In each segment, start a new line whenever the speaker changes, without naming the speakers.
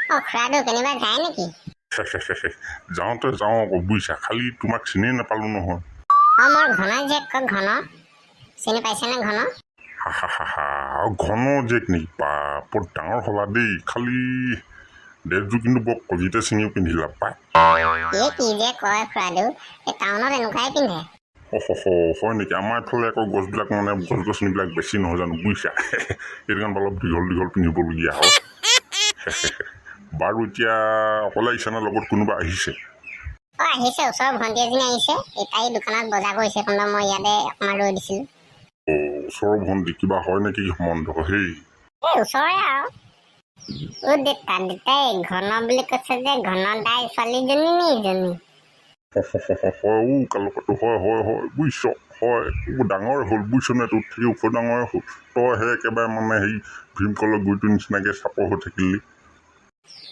খুৰাটো কেনিবা যায় নেকি?
যাওঁতে যাওঁ আকৌ বুজিছা, খালি তোমাক চিনি নাপালো নহয়।
মোৰ ঘন জীয়েক ঘন, চিনি পাইছেনে ঘন?
ঘন জীয়েক নেকি? বা বৰ ডাঙৰ হলা দেই, খালি ড্ৰেছযোৰ কিন্তু বৰ কলিতে চিঙিও পিন্ধিলা পাই।
কি যে কয় খুৰাটো, এই টাউনত এনেকুৱাই পিন্ধে।
হয় নেকি? আমাৰ এইফালে আকৌ গছবিলাক মানে গছ গছনিবিলাক বেছি নহয় জানো বুজিছা, সেইটো কাৰণে অলপ দীঘল দীঘল পিন্ধিবলগীয়া হয়। বাৰু এতিয়া অকলে আহিছে নে লগত কোনোবা আহিছে?
আহিছে, ওচৰৰ ভণ্টি এজনী আহিছে, তাই দোকানত বজাৰ কৰিছে, মই ইয়াতে অকণমান ৰৈ দিছিলোঁ।
ওচৰৰ ভণ্টি কিবা হয় নেকি সম্বন্ধ? হেই
ওচৰৰে আৰু দেউতাই ঘন বুলি কৈছে যে, ঘন দাই ছোৱালীজনী নিজনী।
কালকটো হয় হয় হয় বুজিছ, হয় ডাঙৰ হ'ল বুজিছ নে? তোৰ থাকি ওখ ডাঙৰে হ'ল, তই সেই একেবাৰে মানে সেই ভীমকলৰ গুৰিটোৰ নিচিনাকে চাপৰ হৈ থাকিলি।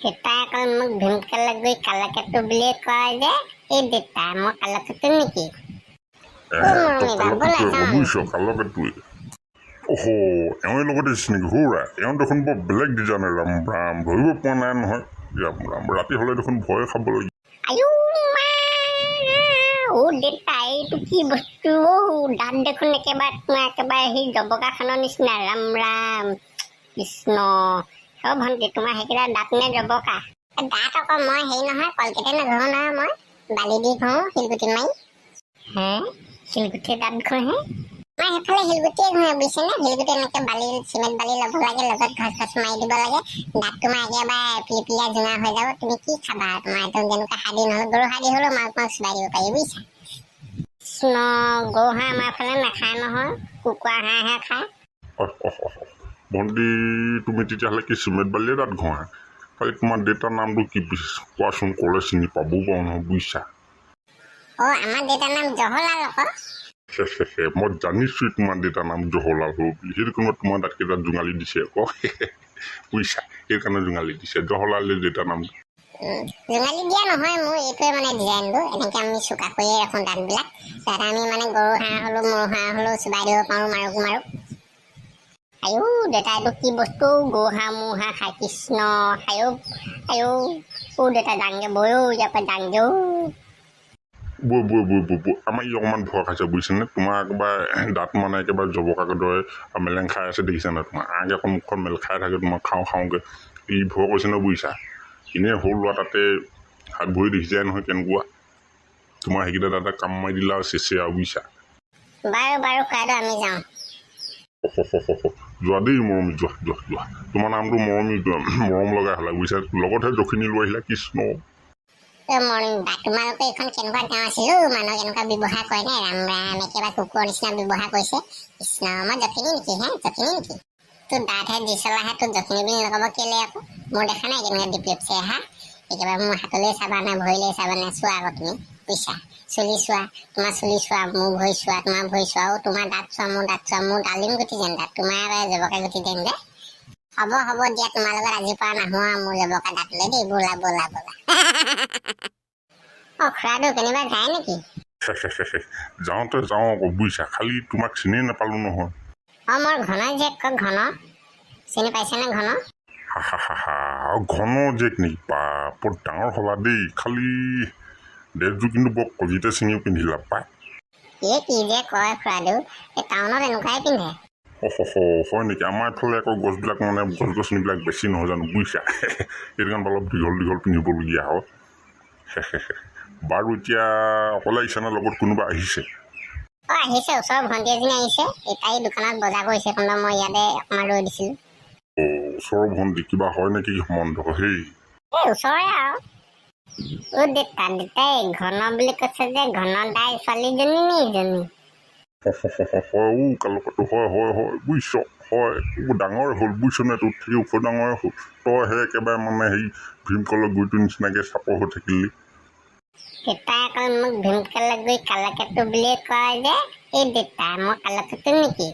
দেউতাই অকল মোক ভীমকলৰ গুৰি কালকেতু বুলিয়ে কয় যে, এই দেউতা মই কালকেতু নেকি?
তই কালকেতুৱে আকৌ বুজিছ, কালকেতুৱে। এওঁৰ লগতে আহিছে নেকি সৌৰা? এওঁ দেখোন বৰ বেলেগ ডিজাইনে, ৰাম ৰাম ধৰিব পৰা নাই নহয়। ৰাম ৰাম, ৰাতি হ'লে দেখোন ভয়ে খাবলৈ।
দেউতা এইটো কি বস্তু? দাঁত দেখোন একেবাৰে সেই জবকাখনৰ নিচিনা, ৰাম ৰাম কৃষ্ণ। ভণ্টি তোমাৰ সেইকেইটা দাঁত নে জবকা? দাঁত আকৌ মই হেৰি নহয়, কলকেটে নঘহো নহয়, মই বালি দি ঘহো শিলগুটি মাৰি। শিলগুটিৰ দাঁত ঘহে? মই সেইফালে শিলগুটিয়ে ঘহে বুজিছে নে? শিলগুটি এনেকে বালি চিমেণ্ট বালি ল'ব লাগে, লগত ঘছ ঘছ মাৰি দিব লাগে, দাঁত তোমাৰ একেবাৰে পিলিপিলিয়া জোঙা হৈ যাব। তুমি কি খাবা? তোমাৰ একদম যেনেকুৱা হাড়ি নহ'লে গৰু হাড়ি হ'লেও মাক চুবাই দিব পাৰি বুজিছা। কৃষ্ণ, গৰু হাঁহ আমাৰ ফালে নাখায় নহয়, কুকুৰা হাঁহহে খায়।
ভণ্টি তুমি তেতিয়াহ'লে কি চিমেণ্ট বালিয়ে দাঁত ঘঁহা? খালি তোমাৰ দেউতাৰ নামটো কি কোৱাচোন, ক'লে চিনি পাবও পাৰোঁ নহয় বুজিছা।
আমাৰ দেউতাৰ নাম জহলাল আকৌ।
মই জানিছোৱেই তোমাৰ দেউতাৰ নাম জহলাল হ'ল বুলি, সেইটো কাৰণত তোমাৰ দাঁতকেইটাত জোঙালি দিছে আকৌ। বুজিছা, সেইকাৰণে জোঙালি দিছে, জহলাল দেউতাৰ নামটো।
জোঙালি দিয়া নহয়, মোৰ এইটোৱে মানে ডিজাইনটো, এনেকে আমি চোকা কৰিয়ে ৰাখোঁ দাঁতবিলাক, যাতে আমি মানে গৰু হাঁহ হ'লেও ম'হ হাঁহ হ'লেও চুবাই দিব পাৰোঁ মাৰোক। দেউতা এইটো কি বস্তু? গৰু হাঁহ ম'হ হাঁহ খাই কৃষ্ণ। দেউতা দাংগে বৈ ইয়াৰ পৰা দাংগে।
বৈ আমাৰ ই অকণমান ভয় খাইছে বুজিছেনে? তোমাৰ একেবাৰে দাঁত মানে একেবাৰে জবকাকে দৰে মেলেং খাই আছে দেখিছে নাই? তোমাৰ আগে আকৌ মুখখন মেল খাই থাকে, তোমাৰ খাওঁকৈ ই ভয় কৰিছে নহয় বুজিছা। এনেই সৰু ল'ৰা তাতে হাত ভৰি দেখি যায় নহয় কেনেকুৱা, তোমাৰ সেইকেইটা দাঁতে কাম মাৰি দিলা আৰু চেচে আৰু বুজিছা।
বাৰু খুৰাটো আমি যাওঁ।
যোৱা দেই মৰমী, যোৱা। তোমাৰ নামটো মৰমী, মৰম লগাই হ'লা বুজিছা, লগতহে দক্ষিণী লৈ আহিলা কৃষ্ণ।
তোমালোকে এইখন কেনেকুৱা গাঁও আছিল? মানুহ কেনেকুৱা ব্যৱহাৰ কৰে নে? ৰাম ৰাম, একেবাৰে কুকুৰৰ নিচিনা ব্যৱহাৰ কৰিছে কৃষ্ণ। মই দক্ষিণী নেকি? দক্ষিণী নেকি? তোৰ দাঁতহে দি চলাহে, তোৰ দক্ষিণী বুলি নক'ব কেলে আকৌ? মোৰ দেখা নাই কেনেকুৱা ডিপ্লিপছে একেবাৰে মোৰ হাতলৈ চাবা নে ভৰিলৈ চাবা নে? চোৱা আকৌ তুমি বুজিছা, চুলি চোৱা, তোমাৰ চুলি চোৱা, মোৰ ভৰি চোৱা, তোমাৰ ভৰি চোৱা, তোমাৰ দাঁত চোৱা, মোৰ দাঁত চোৱা, মোৰ ডালিম গুটি যেন দাঁত, তোমাৰ জবকা গুটি যেন যে। হ'ব দিয়া, তোমাৰ লগত আজিৰ পৰা নাহো আৰু মোৰ জবকা দাঁতলৈ দেই, ব'লা। খুৰাটো কেনিবা যায় নেকি?
যাওঁতে যাওঁ আকৌ বুজিছা, খালি তোমাক চিনি নাপালো নহয়।
মোৰ ঘন জীয়েক ঘন, চিনি পাইছেনে ঘন?
ঘন জীয়েক নেকি? বা বৰ ডাঙৰ হলা দেই, খালি ড্ৰেছযোৰ কিন্তু বৰ কলিতে চিঙিও পিন্ধিলা পাই।
কি যে কয় খুৰাটো, এই টাউনত এনেকুৱাই পিন্ধে।
হয় নেকি? আমাৰ এইফালে আকৌ গছবিলাক মানে গছ গছনিবিলাক বেছি নহয় জানো বুজিছা, সেইটো কাৰণে অলপ দীঘল দীঘল পিন্ধিবলগীয়া হয়। বাৰু এতিয়া অকলে আহিছে নে লগত কোনোবা আহিছে?
আহিছে, ওচৰৰ ভণ্টি এজনী আহিছে, তাই দোকানত বজাৰ কৰিছে, মই ইয়াতে অকণমান ৰৈ দিছিলোঁ।
ওচৰৰ ভণ্টি কিবা হয় নেকি সম্বন্ধ? হেই
ওচৰৰে আৰু দেউতাই ঘন বুলি কৈছে যে, ঘন দাই ছোৱালীজনী নিজনী।
কালকটো হয় বুজিছ, হয় ডাঙৰে হ'ল বুজিছ নে? তোৰ থাকি ওখ ডাঙৰে হ'ল, তই সেই একেবাৰে মানে সেই ভীমকলৰ গুৰিটোৰ নিচিনাকে চাপৰ হৈ থাকিলি।
দেউতাই অকল মোক ভীমকলৰ গুৰি কালকেতু বুলিয়ে কয় যে, এই দেউতা মই কালকেতু নেকি?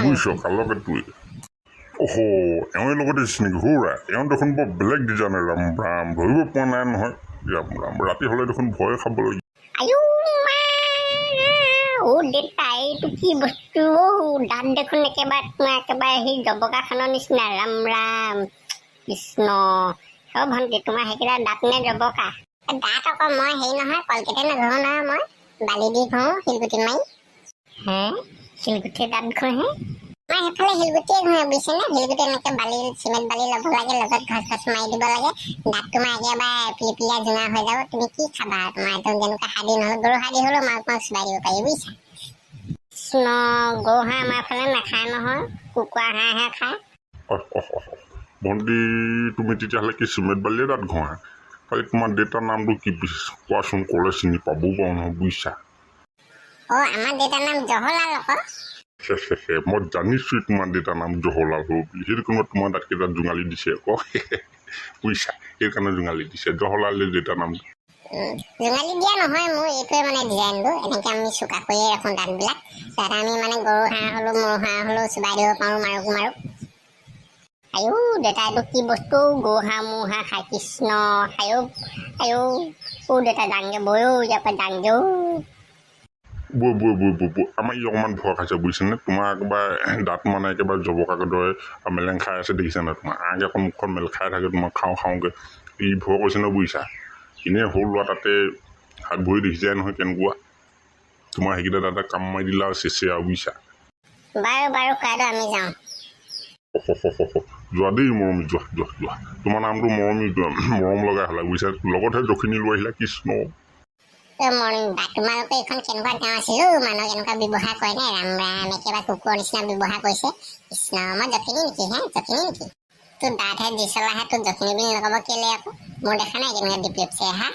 বুজিছ, কালকেতুৱে। এওঁৰ লগতে আহিছে নেকি সৌৰা? এওঁ দেখোন বৰ বেলেগ ডিজাইনে, ৰাম ৰাম ধৰিব পৰা নাই নহয়। ৰাম ৰাম, ৰাতি হ'লে দেখোন ভয়ে খাবলৈ।
দেউতা এইটো কি বস্তু? দাঁত দেখোন একেবাৰে সেই জবকাখনৰ নিচিনা, ৰাম ৰাম কৃষ্ণ অ ভণ্টি তোমাৰ সেইকেইটা দাঁত নে জবকা দাঁত আকৌ মই হেৰি নহয় কলকেটে নঘহো নহয় মই বালি দি ঘহো শিলগুটি মাৰি হে শিলগুটিৰ দাঁত ঘহে মই সেইফালে শিলগুটিয়ে ঘহে বুজিছে নে শিলগুটি এনেকে বালি চিমেণ্ট বালি ল'ব লাগে লগত ঘছ ঘছ মাৰি দিব লাগে দাঁত তোমাৰ একেবাৰে পিলিপিলা জোঙা হৈ যাব তুমি কি খাবা তোমাৰ একদম যেনেকুৱা হাড়ি নহ'লে গৰু হাড়ি হ'লেও মাক চুবাই দিব পাৰি বুজিছা কৃষ্ণ গৰু হাঁহ আমাৰ ফালে নাখায় নহয় কুকুৰা হাঁহহে খায়
ভণ্টি তুমি তেতিয়াহ'লে কি চিমেণ্ট বালিয়ে দাঁত ঘঁহা খালি তোমাৰ দেউতাৰ নামটো কি কোৱাচোন ক'লে চিনি পাবও পাৰোঁ নহয় বুজিছা
আমাৰ দেউতাৰ নাম জহলাল আকৌ
মই জানিছোঁ তোমাৰ দেউতাৰ নাম জহলাল হ'ব বুলি সেইটো কাৰণত তোমাৰ দাঁতকেইটাত জোঙালি দিছে আকৌ বুজিছা সেইকাৰণে জোঙালি দিছে জহলালে দেউতাৰ নামটো
জোঙালি দিয়া নহয় মোৰ এইটোৱে মানে ডিজাইনটো এনেকৈ আমি চোকা কৰিয়ে ৰাখোঁ দাঁতবিলাক যাতে আমি মানে গৰু হাঁহ হ'লেও ম'হ হাঁহ হ'লেও চুবাই দিব পাৰোঁ মাৰোঁ আয়ো দেউতা এইটো কি বস্তু গৰু হাঁহ ম'হ হাঁহ খাই কৃষ্ণ আয়ো দেউতা ডাঙগে বয়ো ইয়াৰ পৰা ডাঙগে
বৈ আমাৰ ই অকণমান ভয় খাইছে বুজিছেনে তোমাৰ একেবাৰে দাঁত মানে একেবাৰে জবকাকে দৰে মেলেং খাই আছে দেখিছা নাই তোমাৰ আগে আকৌ মুখখন মেল খাই থাকে তোমাৰ খাওঁকৈ ই ভয় কৰিছে ন বুজিছা এনেই সৰু ল'ৰা তাতে হাত ভৰি দেখি যায় নহয় কেনেকুৱা তোমাৰ সেইকেইটা দাঁতে কাম মাৰি দিলা আৰু চেচে আৰু বুজিছা
বাৰু খুৱাইটো আমি যাওঁ
যোৱা দেই মৰমী যোৱা তোমাৰ নামটো মৰম লগাই হ'লা বুজিছা লগতহে দক্ষিণী লৈ আহিলা কৃষ্ণ
তোমালোকে এইখন কেনেকুৱা গাঁও আছিল মানুহ কেনেকুৱা ব্যৱহাৰ কৰে নে ৰাম ৰাম একেবাৰে কুকুৰৰ নিচিনা ব্যৱহাৰ কৰিছে কৃষ্ণ মই দক্ষিণী নেকি তোৰ দাঁতহে দি চলাহে তোৰ দক্ষিণী বুলি নক'ব কেলে আকৌ মোৰ দেখা নাই কেনেকুৱা ডিপ্লিপছে হা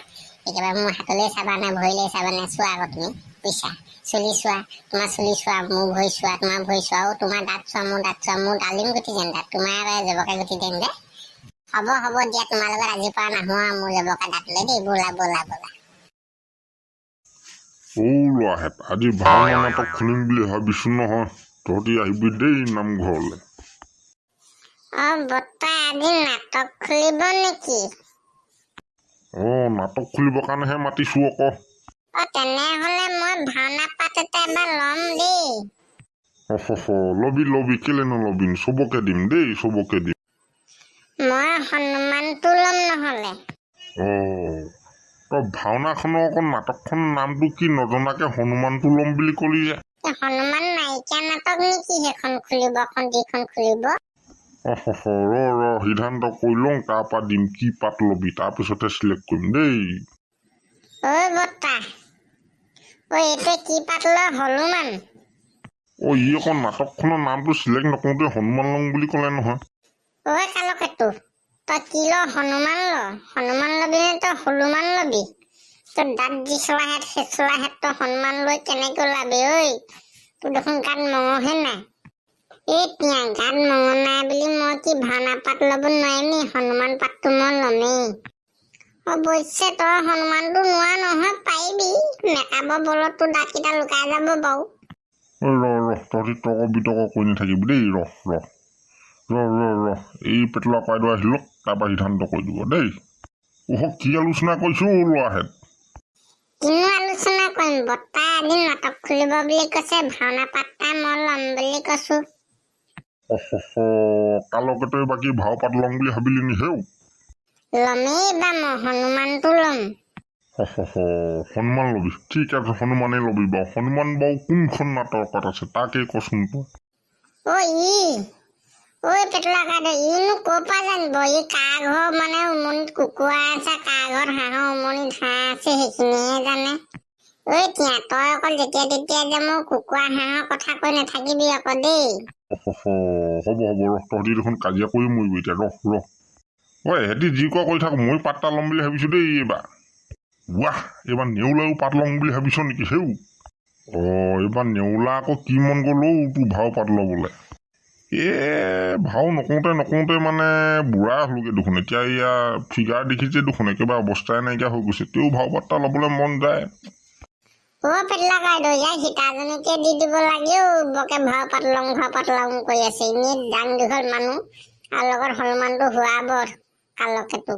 একেবাৰে মোৰ হাতলৈ চাবা নে ভৰিলৈ চাবা নে চোৱা আকৌ তুমি বুজিছা চুলি চোৱা তোমাৰ চুলি চোৱা মোৰ ভৰি চোৱা তোমাৰ ভৰি চোৱা আৰু তোমাৰ দাঁত চোৱা মোৰ ডালিম গুটি যেন দাঁত তোমাৰ জবকা গুটি যেন যে হ'ব দিয়া তোমাৰ লগত আজিৰ পৰা নাহো আৰু মোৰ জবকা দাঁতলৈ দেই ব'লা
ল'ৰাহেঁত আজি ভাওনা নাটক খুলিম বুলি ভাবিছোঁ নহয় তহঁতি আহিবি দেই নামঘৰলৈ
বৰ্তা আজি নাটক খুলিব নেকি
নাটক খুলিবৰ কাৰণেহে মাতিছোঁ আকৌ
তেনেহ'লে মই ভাওনা পাত এটা এবাৰ ল'ম দেই
লবি কেলে নলবি চবকে দিম দেই
মই হনুমানটো ল'ম নহ'লে
তই ভাওনাখনৰ আকৌ নাটকখনৰ নামটো কি নজনাকে হনুমানটো ল'ম বুলি ক'লি যে
হনুমান নাইকিয়া নাটক নেকি সেইখন খুলিব যিখন খুলিব
সিদ্ধান্ত কৰি লওঁ তাৰপৰা দিম কি পাত ল'বি তাৰপিছতে চিলেক্ট কৰিম দেই
বৰ্তা এইটোৱে কি পাত লয় হনুমান
ই আকৌ নাটকখনৰ নামটো চিলেক্ট নকৰোঁতে হনুমান ল'ম বুলি ক'লে নহয়
কালকেতো তই কি ল হনুমান ল'বি নে তই হনুমান ল'বি তোৰ দাঁত দি চলাহেত তই হনুমান লৈ কেনেকৈ ওলাবি তোৰ দেখোন গাত মঙহে নাই এতিয়া গাত মঙহ নাই বুলি মই কি ভাওনা পাত ল'ব নোৱাৰিম নি হনুমান পাতটো মই ল'মেই অৱশ্যে তই হনুমানটো নোৱা নহয় পাৰিবি মেকআপৰ বলত তোৰ দাঁতকেইটা লুকাই যাব বাৰু
তহঁতি তৰ্ক বিতৰ্ক কৰি নাথাকিবি দেই এই পেটলা পাইদৰ আহিল তাৰপৰা সিদ্ধান্ত কৰি দিব দেই কি আলোচনা কৰিছোঁ ল'ৰাহেঁত
কিনো আলোচনা কৰিম বৰ্তা আজি নাটক খুলিব বুলি কৈছে ভাওনা পাতটা মই ল'ম বুলি কৈছোঁ
কালকেতো বাকী ভাও পাত ল'ম বুলি ভাবিলি নি হেও
ল'মেই বা মই হনুমানটো ল'ম
হনুমান ল'বি ঠিক আছে হনুমানেই ল'বি বাৰু হনুমান বাৰু কোনখন নাটকত আছে তাকেই কচোন
তই পেটলা কাইদেউ ইনো ক'ৰ পৰা জানিব কাৰ ঘৰ মানে উমনিত কুকুৰা আছে কাৰ ঘৰত হাঁহৰ উমনিত হাঁহ আছে সেইখিনিহে জানে তই অকল যেতিয়া তেতিয়া যে মোৰ কুকুৰা হাঁহৰ কথা কৈ নাথাকিবি আকৌ দেই
হ'ব তহঁতি দেখোন কাজিয়া কৰি মৰিবি এতিয়া সিহঁতি যি কোৱা কৰি থাক মই পাতটা ল'ম বুলি ভাবিছোঁ দেই এইবাৰ নেউলায়ো পাত ল'ম বুলি ভাবিছ নেকি হেও এইবাৰ নেউলা আকৌ কি মন গ'ল তোৰ ভাও পাত ল'বলৈ ভাও নকওঁতে মানে বুঢ়া হ'লোগৈ দেখোন এতিয়া ফিগাৰ দেখিছে দেখোন একেবাৰে অৱস্থাই নাইকিয়া হৈ গৈছে তেওঁ ভাও পাতটা ল'বলৈ মন যায়
পেটলা কাইদেউ সীতাজনীকে দি দিব লাগে বকে ভাও পাত লওঁ কৰি আছে এনেই ডাং দীঘল মানুহ আৰু লগত হনুমানটো হোৱাব কালকেতো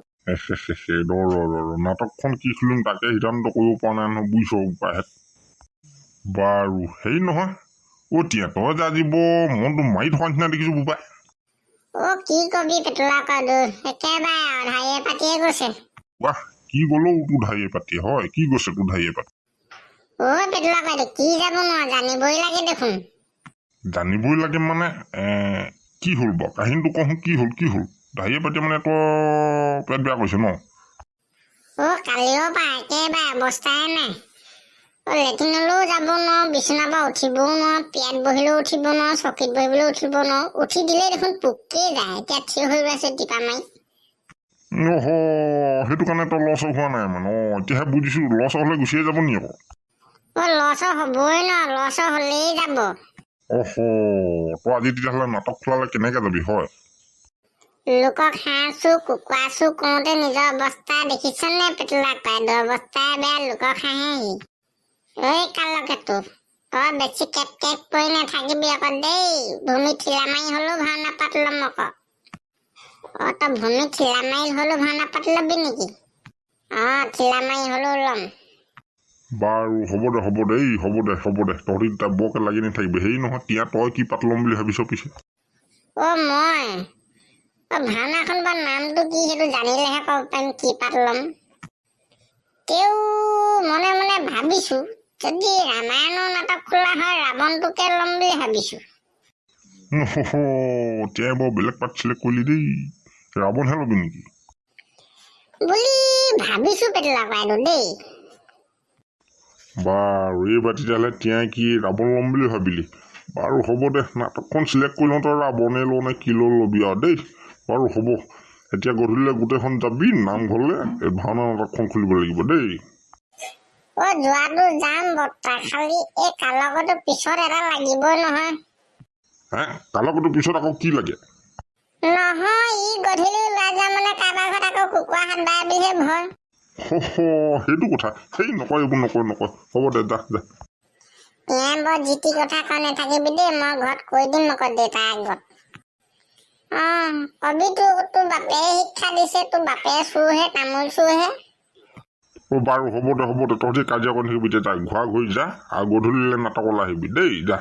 নাটকখন কি খুলিম তাকে সিদ্ধান্ত কৰিব পৰা নাই নহয় বুজিছ উপায়হেঁত বাৰু হেৰি নহয় তই যে আজি বৰ মনটো মাৰি থকা নিচিনা দেখিছোঁ বোপাই
কি কবি পেটলা কদু একেবাৰে অধায়ে পাতিয়ে গৈছে।
বাহ কি গ'লো তোৰ ধাইয়ে পাতি হয় কি গৈছে তোৰ ধাইয়ে পাতি
পেটলা কদু কি যাব নোৱাৰো জানিবই লাগে দেখোন।
জানিবই লাগে মানে কি হ'ল বাৰু কাহিনীটো কওঁ কি হ'ল ধাইয়ে পাতি মানে তই পেট বেয়া কৰিছে ন?
কালিও পায় একেবাৰে অৱস্থাই নাই। লেট্ৰিনলৈও যাব নোৱাৰো, বিচনাৰ পৰা উঠিবও নোৱাৰো, পিয়াত বহিলেও উঠিব নোৱাৰো, চকীত বহিবলৈও উঠিব নোৱাৰো। উঠি দিলেই দেখোন পোকেই যায়। এতিয়া থিয় হৈ আছে টিপা মাৰি।
সেইটো কাৰণে তই লছ হোৱা নাই মানে এতিয়াহে বুজিছো লছ হ'লে গুচিয়ে যাব নি আকৌ?
লছ হ'বই ন, লছ হ'লেই যাব।
তই আজি তেতিয়াহ'লে নাটক খোলালে কেনেকে যাবি হয়?
লোকক হাঁহ চু কুকুৰা চু কৰোঁতে নিজৰ অৱস্থা দেখিছনে পেটলা কদু? অৱস্থাই বেয়া, লোকক হাঁহেহি। কালকেতু তই বেছি কেট কেট কৰি নাথাকিবি আকৌ দেই। ভূমি ঠিলা মাৰি হ'লেও ভাওনা পাত ল'ম আকৌ। তই ভূমি ঠিলা মাৰি হ'লেও ভাওনা পাত ল'বি নেকি? ঠিলা মাৰি হ'লেও ল'ম।
বাৰু হ'ব দে তহঁতি তাত বৰকে লাগি নাথাকিবি। হেৰি নহয় তিয়া তই কি পাত ল'ম বুলি ভাবিছ পিছে?
মই ভাওনাখন বা নামটো কি সেইটো জানিলেহে ক'ব পাৰিম কি পাত ল'ম। তেও মনে মনে ভাবিছো যদি ৰামায়ণৰ নাটক খোলা হয় ৰাৱণটোকে ল'ম বুলি ভাবিছো।
তিয়াই বৰ বেলেগ পাত চিলেক্ট কৰিলি দেই। ৰাৱণহে ল'বি নেকি
বুলি ভাবিছো পেটলা কদু দেই।
বাৰু এইবাৰ তেতিয়াহ'লে তিয়াই কি ৰাৱণ ল'ম বুলি ভাবিলি? বাৰু হ'ব দে নাটকখন চিলেক্ট কৰি লওঁ তই ৰাৱণে লওঁ নে কি ল'বি আৰু দেই। বাৰু হ'ব এতিয়া গধূলিলৈ গোটেইখন যাবি নামঘৰলৈ এই ভাওনা নাটকখন খুলিব লাগিব দেই।
যোৱাটো যাম বৰ্তা, খালি এই কালকটো পিছত এটা লাগিবই নহয়।
কালকটো পিছত আকৌ কি লাগে?
নহয় ই গধূলি ওলাই যোৱা মানে কাৰোবাৰ ঘৰত আকৌ কুকুৰা হাত বাই বুলিহে ভয়।
সেইটো কথা সেই নকয় এইবোৰ নকয় হ'ব দে যা।
বৰ জিতি কথা কৈ নাথাকিবি দেই, মই ঘৰত কৈ দিম আকৌ দেউতাৰ আগত। কবি তোৰ বাপে শিক্ষা দিছে, তোৰ বাপে চুৰহে তামোল চুৰহে।
বাৰু হ'ব দে তহঁতি কাজিয়া কৰি থাকিবি এতিয়া ঘূৰা ঘূৰি যা আৰু গধূলিলৈ নাটকলৈ আহিবি দেই যা।